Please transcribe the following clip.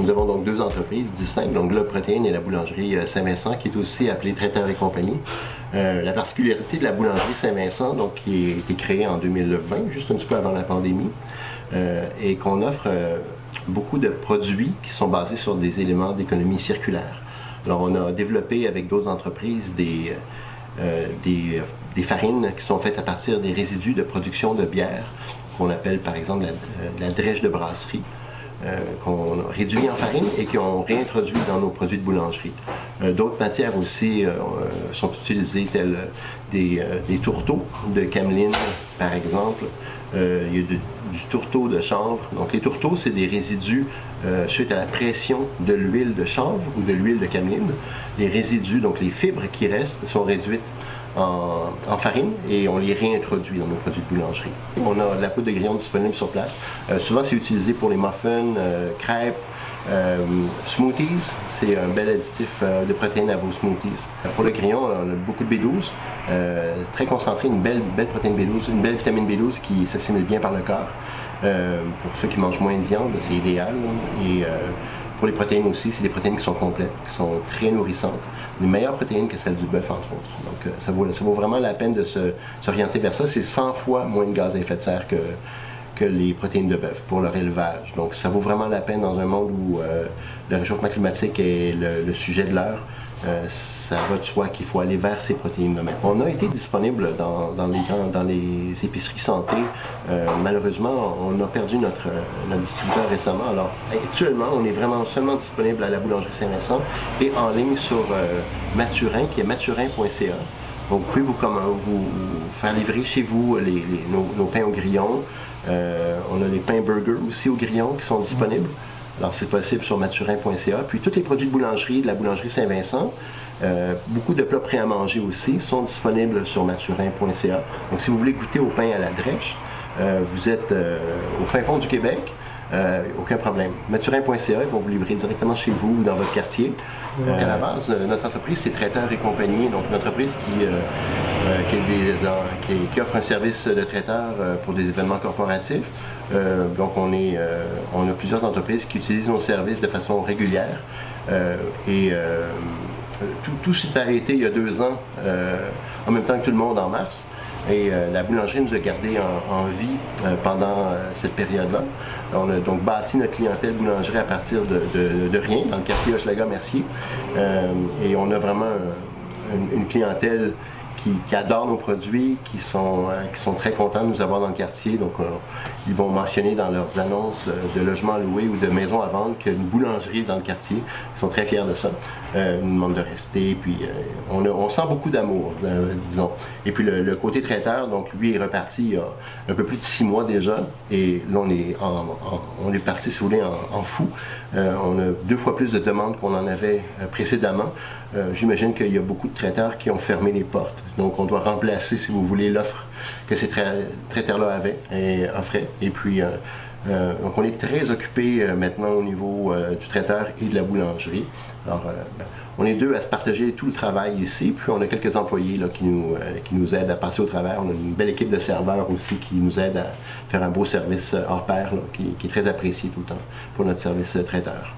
Nous avons donc deux entreprises distinctes, donc Globe Protéines et la boulangerie Saint-Vincent, qui est aussi appelée Traiteur et compagnie. La particularité de la boulangerie Saint-Vincent, donc qui a été créée en 2020, juste un petit peu avant la pandémie, et qu'on offre beaucoup de produits qui sont basés sur des éléments d'économie circulaire. Alors on a développé avec d'autres entreprises des farines qui sont faites à partir des résidus de production de bière, qu'on appelle par exemple la drèche de brasserie, qu'on réduit en farine et qu'on réintroduit dans nos produits de boulangerie. D'autres matières aussi sont utilisées, telles des tourteaux de cameline, par exemple. Il y a du tourteau de chanvre. Donc les tourteaux, c'est des résidus suite à la pression de l'huile de chanvre ou de l'huile de cameline. Les résidus, donc les fibres qui restent, sont réduites en farine et on les réintroduit dans nos produits de boulangerie. On a de la poudre de grillon disponible sur place. Souvent, c'est utilisé pour les muffins, crêpes, smoothies. C'est un bel additif de protéines à vos smoothies. Pour le grillon, on a beaucoup de B12, très concentré, une belle protéine B12, une belle vitamine B12 qui s'assimile bien par le corps. Pour ceux qui mangent moins de viande, c'est idéal. Et pour les protéines aussi, c'est des protéines qui sont complètes, qui sont très nourrissantes, des meilleures protéines que celles du bœuf, entre autres. Donc ça vaut vraiment la peine de s'orienter vers ça. C'est 100 fois moins de gaz à effet de serre que les protéines de bœuf pour leur élevage. Donc ça vaut vraiment la peine dans un monde où le réchauffement climatique est le sujet de l'heure. Ça va de soi qu'il faut aller vers ces protéines-là. On a été disponible dans les épiceries santé. Malheureusement, on a perdu notre distributeur récemment. Alors actuellement, on est vraiment seulement disponible à la boulangerie Saint-Vincent et en ligne sur Mathurin, qui est mathurin.ca. Donc vous pouvez vous faire livrer chez vous nos pains au grillon. On a les pains burgers aussi au grillon qui sont disponibles. Alors c'est possible sur mathurin.ca. Puis tous les produits de boulangerie, de la boulangerie Saint-Vincent, beaucoup de plats prêts à manger aussi sont disponibles sur mathurin.ca. Donc si vous voulez goûter au pain à la drèche, vous êtes au fin fond du Québec, aucun problème. Mathurin.ca, ils vont vous livrer directement chez vous ou dans votre quartier. À la base, notre entreprise, c'est Traiteur et compagnie, donc une entreprise qui offre un service de traiteur pour des événements corporatifs. Donc on a plusieurs entreprises qui utilisent nos services de façon régulière. Tout s'est arrêté il y a 2 ans, en même temps que tout le monde en mars. Et la boulangerie nous a gardés en vie pendant cette période-là. On a donc bâti notre clientèle boulangerie à partir de rien, dans le quartier Hochelaga-Mercier. Et on a vraiment une clientèle qui adorent nos produits, qui sont très contents de nous avoir dans le quartier. Donc, ils vont mentionner dans leurs annonces de logements loués ou de maisons à vendre qu'il y a une boulangerie dans le quartier. Ils sont très fiers de ça. Ils nous demandent de rester. Puis, on sent beaucoup d'amour, disons. Et puis, le côté traiteur, donc, lui, est reparti il y a un peu plus de 6 mois déjà. Et là, on est parti, si vous voulez, en fou. On a 2 fois plus de demandes qu'on en avait précédemment. J'imagine qu'il y a beaucoup de traiteurs qui ont fermé les portes. Donc, on doit remplacer, si vous voulez, l'offre que ces traiteurs-là avaient et offraient. Et puis, donc on est très occupé maintenant au niveau du traiteur et de la boulangerie. Alors, on est 2 à se partager tout le travail ici. Puis, on a quelques employés là, qui nous aident à passer au travers. On a une belle équipe de serveurs aussi qui nous aident à faire un beau service hors pair, là, qui est très apprécié tout le temps pour notre service traiteur.